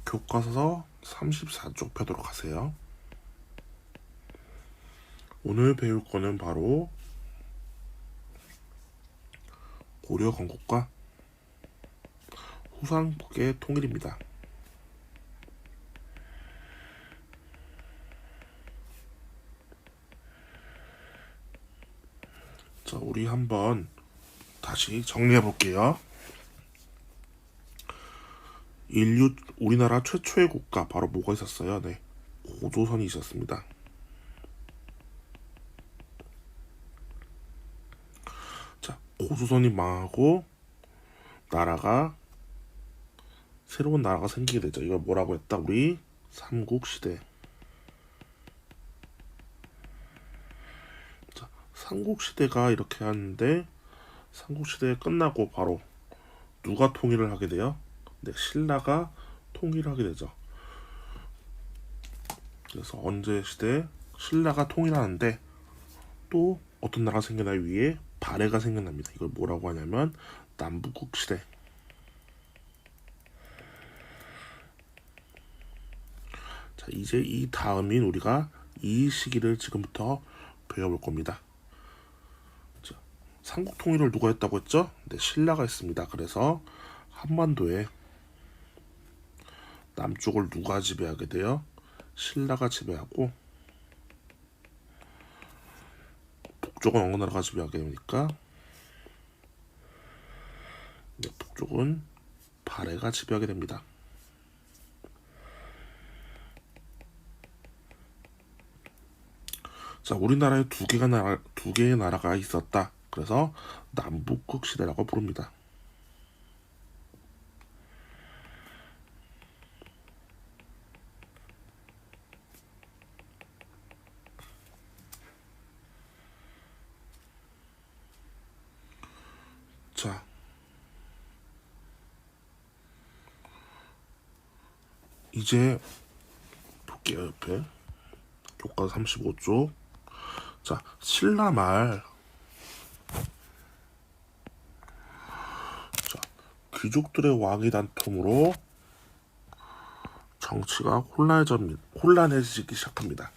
교과서 34쪽 펴도록 하세요. 오늘 배울 거는 바로 고려 건국과 후삼국의 통일입니다. 자, 우리 한번 다시 정리해 볼게요. 우리나라 최초의 국가 바로 뭐가 있었어요? 네, 고조선이 있었습니다. 자, 고조선이 망하고 새로운 나라가 생기게 되죠. 이걸 뭐라고 했다? 우리 삼국시대. 자, 삼국시대가 이렇게 하는데 삼국시대 끝나고 바로 누가 통일을 하게 돼요? 네, 신라가 통일을 하게 되죠. 그래서 언제 시대 신라가 통일하는데 또 어떤 나라가 생겨나 위에 발해가 생겨납니다. 이걸 뭐라고 하냐면 남북국 시대. 자, 이제 이 다음인 우리가 이 시기를 지금부터 배워볼 겁니다. 자, 삼국 통일을 누가 했다고 했죠? 네, 신라가 했습니다. 그래서 한반도에 남쪽을 누가 지배하게 돼요? 신라가 지배하고 북쪽은 어느 나라가 지배하게 됩니까? 네, 북쪽은 발해가 지배하게 됩니다. 자, 우리나라에 두 개의 나라가 있었다. 그래서 남북국 시대라고 부릅니다. 자, 이제 볼게요. 옆에 교과서 35쪽. 자, 신라말. 자, 귀족들의 왕위 단통으로 정치가 혼란해지기 시작합니다.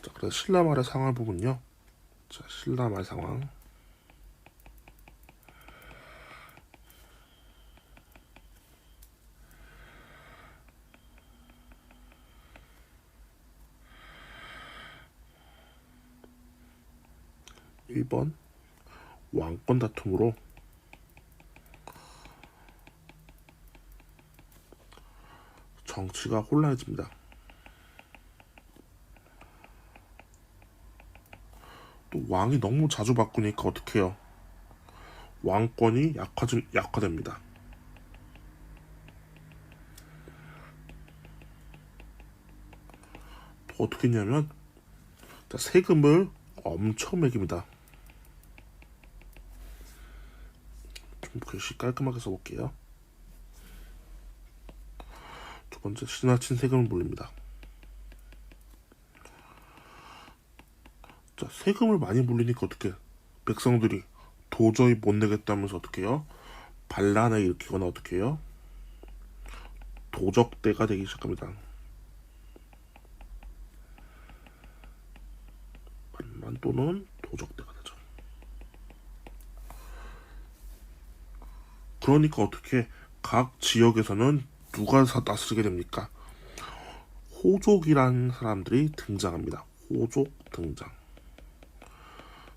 자, 그래서 신라말의 상황을 보면요. 자, 신라말 상황. 일 번 왕권 다툼으로 정치가 혼란해집니다. 또 왕이 너무 자주 바꾸니까 어떻게 해요? 왕권이 약화됩니다. 또 어떻게 했냐면 자, 세금을 엄청 매깁니다. 좀 글씨 깔끔하게 써볼게요. 두 번째, 지나친 세금을 물립니다. 자, 세금을 많이 물리니까 어떻게 백성들이 도저히 못 내겠다면서 어떻게 해요? 반란을 일으키거나 어떻게 해요? 도적대가 되기 시작합니다. 반란 또는 도적대가 되죠. 그러니까 어떻게 각 지역에서는 누가 다스리게 됩니까? 호족이라는 사람들이 등장합니다. 호족 등장.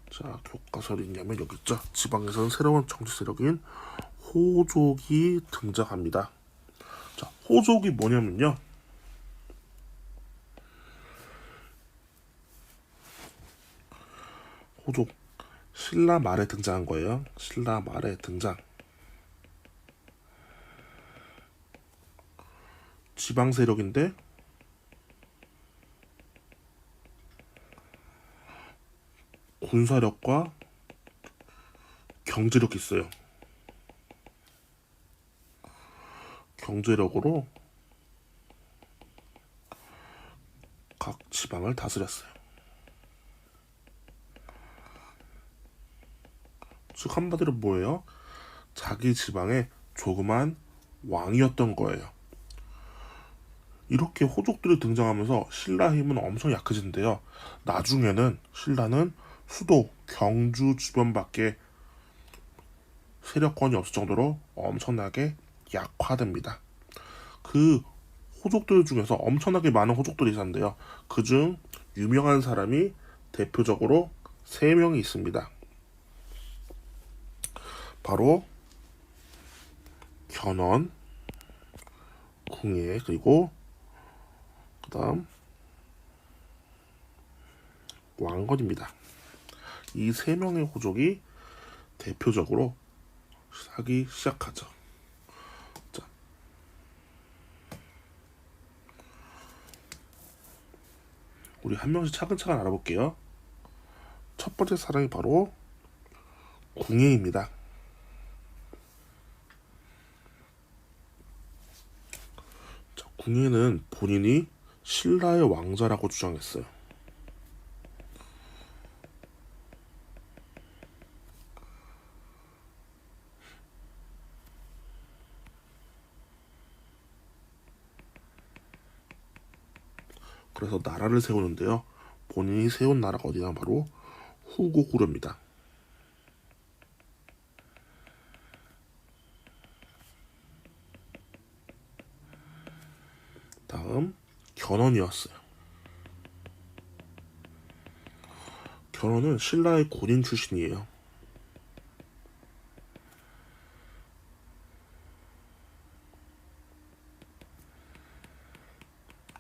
자, 교과서에 있냐면 여기 있죠. 지방에서는 새로운 정치 세력인 호족이 등장합니다. 자, 호족이 뭐냐면요. 호족 신라 말에 등장한 거예요. 신라 말에 등장. 지방 세력인데 군사력과 경제력이 있어요. 경제력으로 각 지방을 다스렸어요. 즉 한마디로 뭐예요? 자기 지방의 조그만 왕이었던 거예요. 이렇게 호족들이 등장하면서 신라의 힘은 엄청 약해진대요. 나중에는 신라는 수도 경주 주변밖에 세력권이 없을 정도로 엄청나게 약화됩니다. 그 호족들 중에서 엄청나게 많은 호족들이 있었는데요. 그중 유명한 사람이 대표적으로 3명이 있습니다. 바로 견원, 궁예, 그리고 그 다음 왕건입니다. 이 3명의 호족이 대표적으로 하기 시작하죠. 자, 우리 한 명씩 차근차근 알아볼게요. 첫 번째 사람이 바로 궁예입니다. 자, 궁예는 본인이 신라의 왕자라고 주장했어요. 그래서 나라를 세우는데요. 본인이 세운 나라가 어디냐 바로 후고구려입니다. 다음 견훤이었어요. 견훤은 신라의 군인 출신이에요.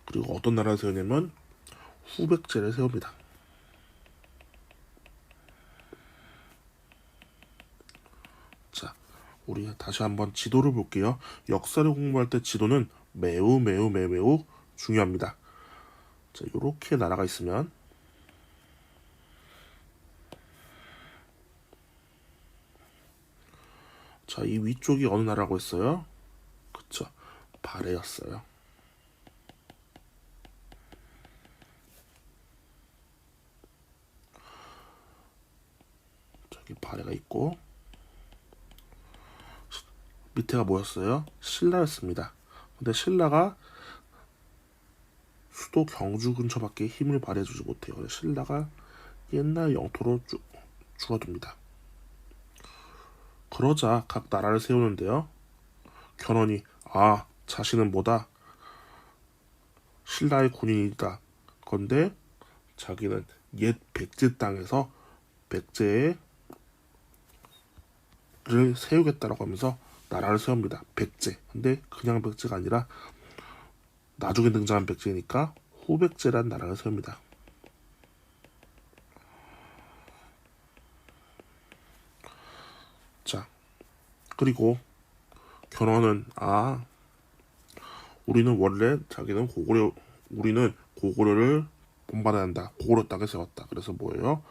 그리고 어떤 나라를 세우냐면 후백제를 세웁니다. 자, 우리 다시 한번 지도를 볼게요. 역사를 공부할 때 지도는 매우 중요합니다. 자, 이렇게 나라가 있으면 자, 이 위쪽이 어느 나라라고 했어요? 그쵸, 발해였어요. 저기 발해가 있고 밑에가 뭐였어요? 신라였습니다. 근데 신라가 수도 경주 근처밖에 힘을 발휘해주지 못해요. 그래서 신라가 옛날 영토로 줄어듭니다. 그러자 각 나라를 세우는데요. 견훤이 자신은 뭐다? 신라의 군인이다. 건데 자기는 옛 백제 땅에서 백제를 세우겠다라고 하면서 나라를 세웁니다. 백제. 근데 그냥 백제가 아니라 나중에 등장한 백제니까 후백제라는 나라를 세웁니다. 자, 그리고 견훤은 우리는 고구려를 본받아야 한다. 고구려 땅에 세웠다. 그래서 뭐예요?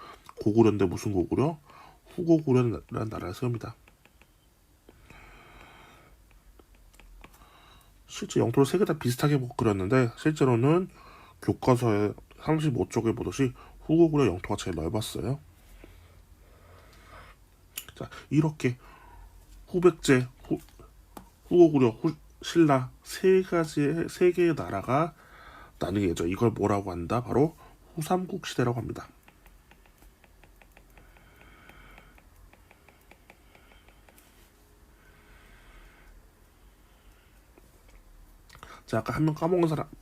고구려인데 무슨 고구려? 후고구려라는 나라를 세웁니다. 실제 영토를 세 개 다 비슷하게 그렸는데 실제로는 교과서에 35쪽에 보듯이 후고구려 영토가 제일 넓었어요. 자, 이렇게 후백제, 후고구려, 신라 세 개의 나라가 나뉘게죠. 이걸 뭐라고 한다? 바로 후삼국 시대라고 합니다. 자, 아까 한 명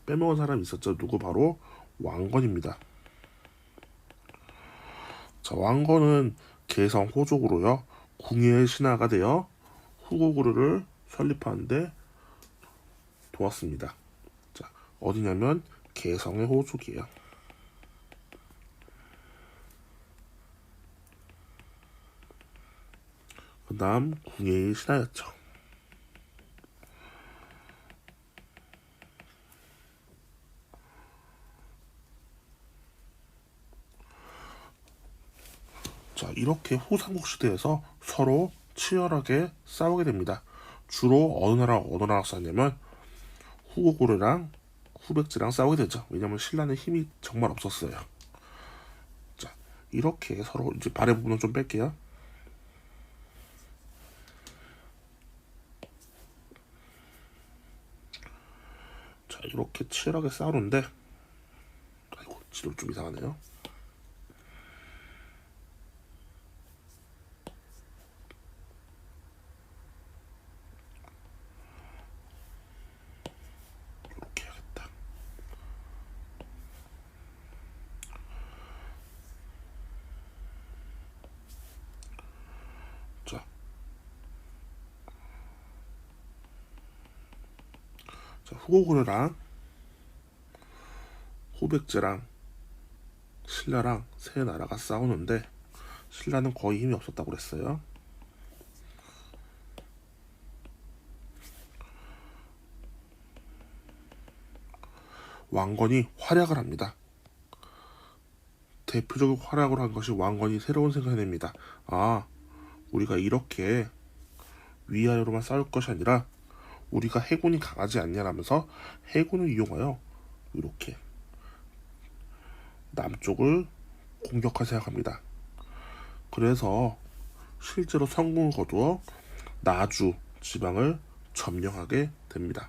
빼먹은 사람 있었죠. 누구? 바로 왕건입니다. 자, 왕건은 개성 호족으로요. 궁예의 신하가 되어 후고구려를 설립하는데 도왔습니다. 자, 어디냐면 개성의 호족이에요. 그 다음 궁예의 신하였죠. 자, 이렇게 후삼국 시대에서 서로 치열하게 싸우게 됩니다. 주로 어느 나라 싸웠냐면 후고구려랑 후백제랑 싸우게 되죠. 왜냐면 신라는 힘이 정말 없었어요. 자, 이렇게 서로 이제 발의 부분은 좀 뺄게요. 자, 이렇게 치열하게 싸우는데, 아이고 지도 좀 이상하네요. 이렇게 해야겠다. 자, 후고구려랑 후백제랑 신라랑 세 나라가 싸우는데 신라는 거의 힘이 없었다고 그랬어요. 왕건이 활약을 합니다. 대표적인 활약을 한 것이 왕건이 새로운 생각을 냅니다. 아, 우리가 이렇게 위아래로만 싸울 것이 아니라 우리가 해군이 강하지 않냐라면서 해군을 이용하여 이렇게 남쪽을 공격할 생각합니다. 그래서 실제로 성공을 거두어 나주 지방을 점령하게 됩니다.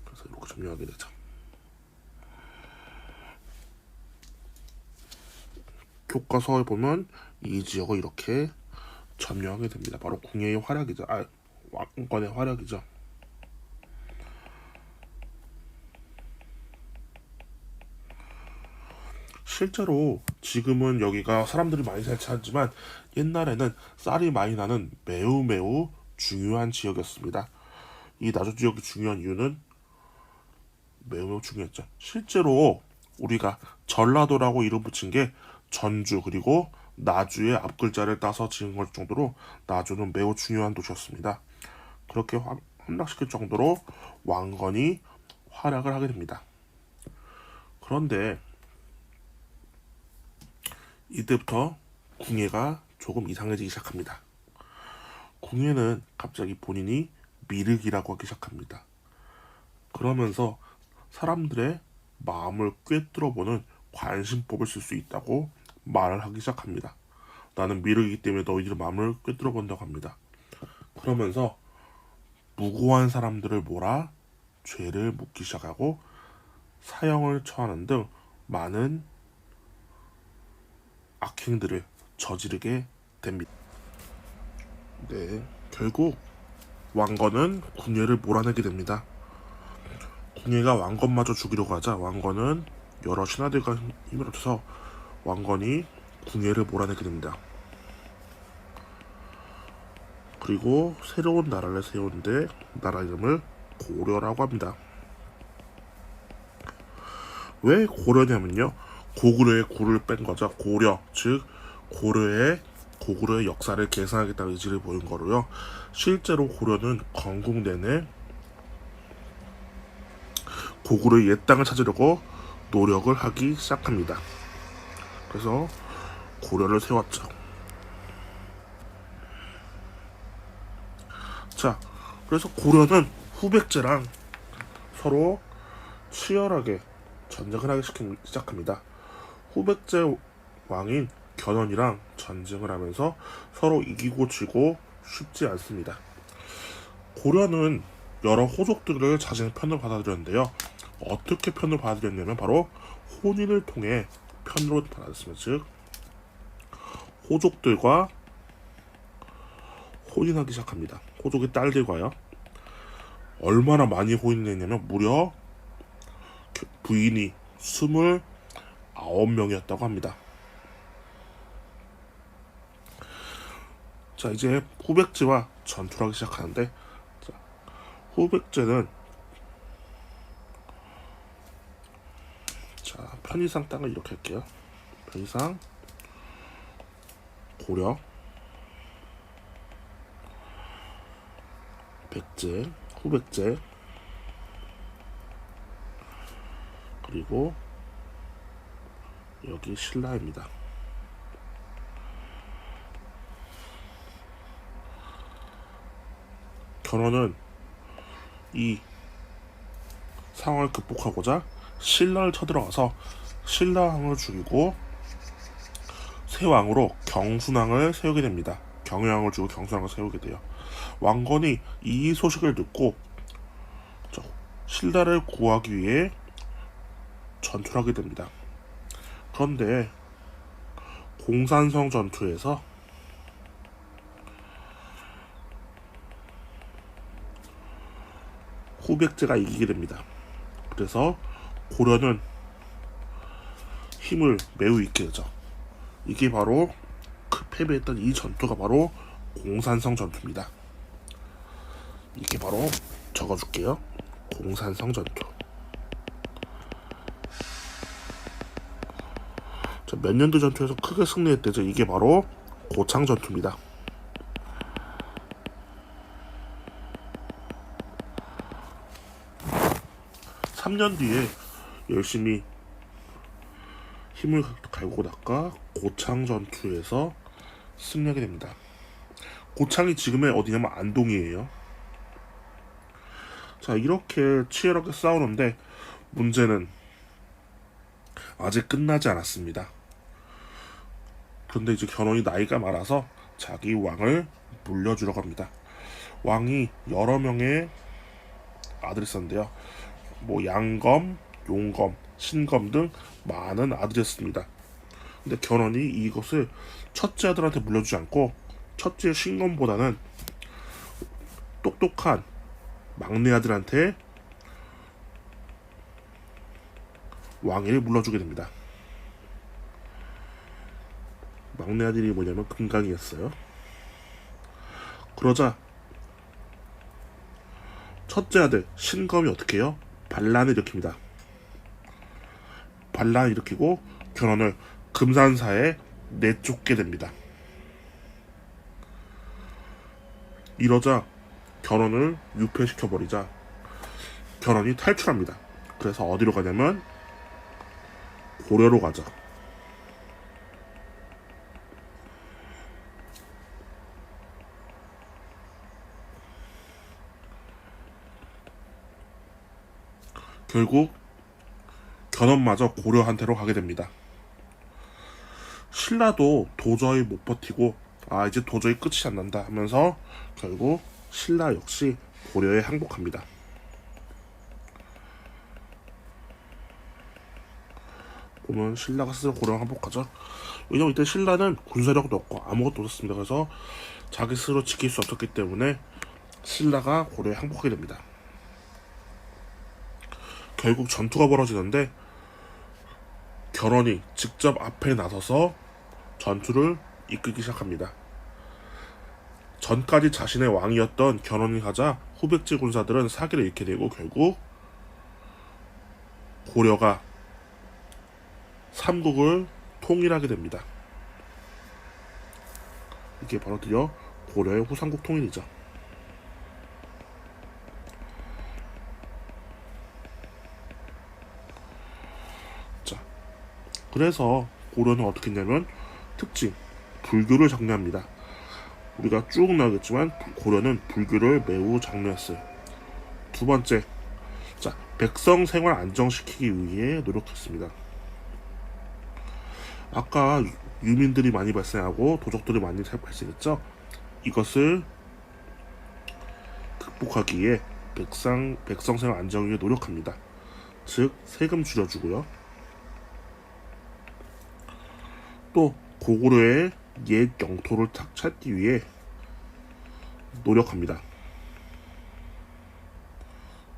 그래서 이렇게 점령하게 되죠. 교과서에 보면 이 지역을 이렇게 점령하게 됩니다. 바로 궁예의 활약이죠. 왕건의 활약이죠. 실제로 지금은 여기가 사람들이 많이 살지 않지만 옛날에는 쌀이 많이 나는 매우 중요한 지역이었습니다. 이 나주 지역이 중요한 이유는 매우 중요했죠. 실제로 우리가 전라도라고 이름 붙인 게 전주 그리고 나주의 앞글자를 따서 지은 걸 정도로 나주는 매우 중요한 도시였습니다. 그렇게 함락시킬 정도로 왕건이 활약을 하게 됩니다. 그런데 이때부터 궁예가 조금 이상해지기 시작합니다. 궁예는 갑자기 본인이 미륵이라고 하기 시작합니다. 그러면서 사람들의 마음을 꿰뚫어보는 관심법을 쓸 수 있다고 말을 하기 시작합니다. 나는 미륵이기 때문에 너희들의 마음을 꿰뚫어본다고 합니다. 그러면서 무고한 사람들을 몰아 죄를 묻기 시작하고 사형을 처하는 등 많은 악행들을 저지르게 됩니다. 네, 결국 왕건은 궁예를 몰아내게 됩니다. 궁예가 왕건마저 죽이려고 하자 왕건은 여러 신하들과 힘을 합쳐서 왕건이 궁예를 몰아내게 됩니다. 그리고 새로운 나라를 세우는데 나라 이름을 고려라고 합니다. 왜 고려냐면요, 고구려의 고를 뺀 거죠. 고려, 즉 고려의 역사를 계승하겠다는 의지를 보인 거로요. 실제로 고려는 건국 내내 고구려의 옛 땅을 찾으려고 노력을 하기 시작합니다. 그래서 고려를 세웠죠. 자, 그래서 고려는 후백제랑 서로 치열하게 전쟁을 하기 시작합니다. 후백제 왕인 견훤이랑 전쟁을 하면서 서로 이기고 지고 쉽지 않습니다. 고려는 여러 호족들을 자신의 편으로 받아들였는데요. 어떻게 편을 받아들였냐면 바로 혼인을 통해 편으로 받아들였습니다. 즉 호족들과 혼인하기 시작합니다. 호족의 딸들과요. 얼마나 많이 혼인했냐면 무려 부인이 29명이었다고 합니다. 자, 이제 후백제와 전투를 하기 시작하는데, 자, 후백제는 자, 편의상 땅을 이렇게 할게요. 편의상 고려 백제 후백제 그리고 여기 신라입니다. 견훤은 이 상황을 극복하고자 신라를 쳐들어가서 신라왕을 죽이고 새 왕으로 경순왕을 세우게 됩니다. 경혜왕을 죽이고 경순왕을 세우게 돼요. 왕건이 이 소식을 듣고 신라를 구하기 위해 전투를 하게 됩니다. 그런데 공산성 전투에서 후백제가 이기게 됩니다. 그래서 고려는 힘을 매우 잃게 되죠. 이게 바로 패배했던 이 전투가 바로 공산성 전투입니다. 이게 바로 적어줄게요. 공산성 전투. 자, 몇 년도 전투에서 크게 승리했대죠. 이게 바로 고창 전투입니다. 삼 년 뒤에 열심히 힘을 갈고 닦아 고창 전투에서 승리하게 됩니다. 고창이 지금의 어디냐면 안동이에요. 자, 이렇게 치열하게 싸우는데 문제는 아직 끝나지 않았습니다. 그런데 이제 견훤이 나이가 많아서 자기 왕을 물려주러 갑니다. 왕이 여러 명의 아들이 있었는데요. 뭐 양검, 용검, 신검 등 많은 아들이었습니다. 근데 견훤이 이것을 첫째 아들한테 물려주지 않고 첫째 신검보다는 똑똑한 막내 아들한테 왕위를 물려주게 됩니다. 막내 아들이 뭐냐면 금강이었어요. 그러자 첫째 아들 신검이 어떻게 해요? 반란을 일으킵니다. 반란을 일으키고 견훤을 금산사에 내쫓게 됩니다. 이러자 견훤을 유폐시켜버리자 견훤이 탈출합니다. 그래서 어디로 가냐면 고려로 가죠. 결국 견훤마저 고려한테로 가게 됩니다. 신라도 도저히 못 버티고 이제 도저히 끝이 안 난다 하면서 결국 신라 역시 고려에 항복합니다. 보면 신라가 스스로 고려에 항복하죠. 왜냐면 이때 신라는 군사력도 없고 아무것도 없었습니다. 그래서 자기 스스로 지킬 수 없었기 때문에 신라가 고려에 항복하게 됩니다. 결국 전투가 벌어지는데 견훤이 직접 앞에 나서서 전투를 이끌기 시작합니다. 전까지 자신의 왕이었던 견훤이 가자 후백제 군사들은 사기를 잃게 되고 결국 고려가 삼국을 통일하게 됩니다. 이게 바로 드디어 고려의 후삼국 통일이죠. 자, 그래서 고려는 어떻게 했냐면 특징, 불교를 장려합니다. 우리가 쭉 나오겠지만 고려는 불교를 매우 장려했어요. 두 번째, 자, 백성 생활 안정시키기 위해 노력했습니다. 아까 유민들이 많이 발생하고 도적들이 많이 발생했죠. 이것을 극복하기 위해 백성 생활 안정을 위해 노력합니다. 즉 세금 줄여주고요. 또 고구려의 옛 영토를 찾기 위해 노력합니다.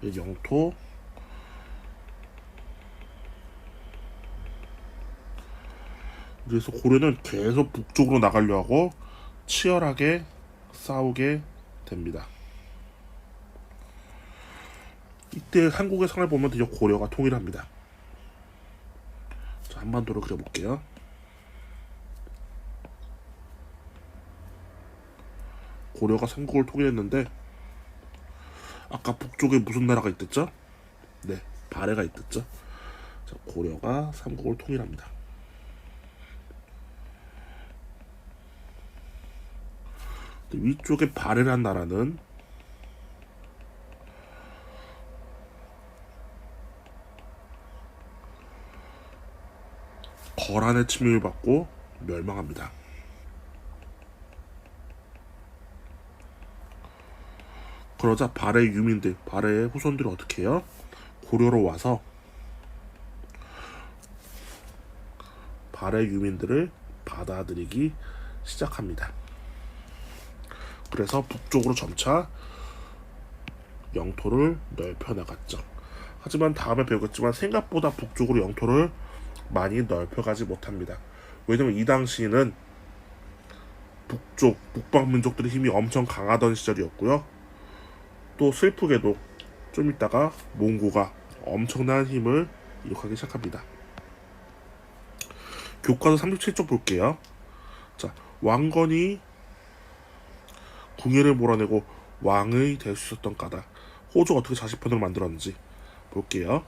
옛 영토, 그래서 고려는 계속 북쪽으로 나가려 하고 치열하게 싸우게 됩니다. 이때 한국의 상을 보면 드디어 고려가 통일합니다. 자, 한반도를 그려볼게요. 고려가 삼국을 통일했는데 아까 북쪽에 무슨 나라가 있댔죠? 네, 발해가 있댔죠. 자, 고려가 삼국을 통일합니다. 위쪽에 발해란 나라는 거란의 침입을 받고 멸망합니다. 그러자 발해의 유민들, 발해의 후손들이 어떻게 해요? 고려로 와서 발해 유민들을 받아들이기 시작합니다. 그래서 북쪽으로 점차 영토를 넓혀 나갔죠. 하지만 다음에 배우겠지만 생각보다 북쪽으로 영토를 많이 넓혀가지 못합니다. 왜냐면 이 당시에는 북방 민족들의 힘이 엄청 강하던 시절이었고요. 또 슬프게도 좀 있다가 몽고가 엄청난 힘을 이룩하기 시작합니다. 교과서 37쪽 볼게요. 자, 왕건이 궁예를 몰아내고 왕의 될 수 있었던 까닭. 호조가 어떻게 자식 편으로 만들었는지 볼게요.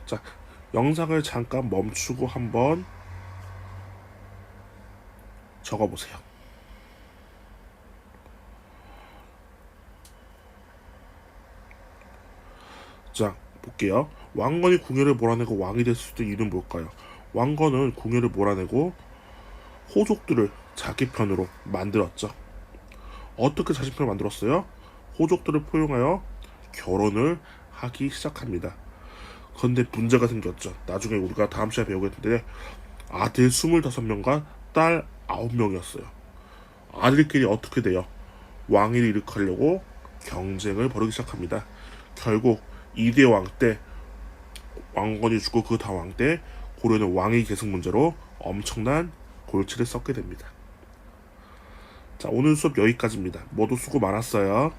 자, 영상을 잠깐 멈추고 한번 적어보세요. 자, 볼게요. 왕건이 궁예를 몰아내고 왕이 될 수 있던 이유는 뭘까요? 왕건은 궁예를 몰아내고 호족들을 자기 편으로 만들었죠. 어떻게 자기 편으로 만들었어요? 호족들을 포용하여 결혼을 하기 시작합니다. 그런데 문제가 생겼죠. 나중에 우리가 다음 시간에 배우겠는데 아들 25명과 딸 9명이었어요. 아들끼리 어떻게 돼요? 왕위를 일으키려고 경쟁을 벌이기 시작합니다. 결국 2대 왕 때 왕건이 죽고 그 다음 왕 때 고려는 왕위 계승 문제로 엄청난 골치를 썩게 됩니다. 자, 오늘 수업 여기까지입니다. 모두 수고 많았어요.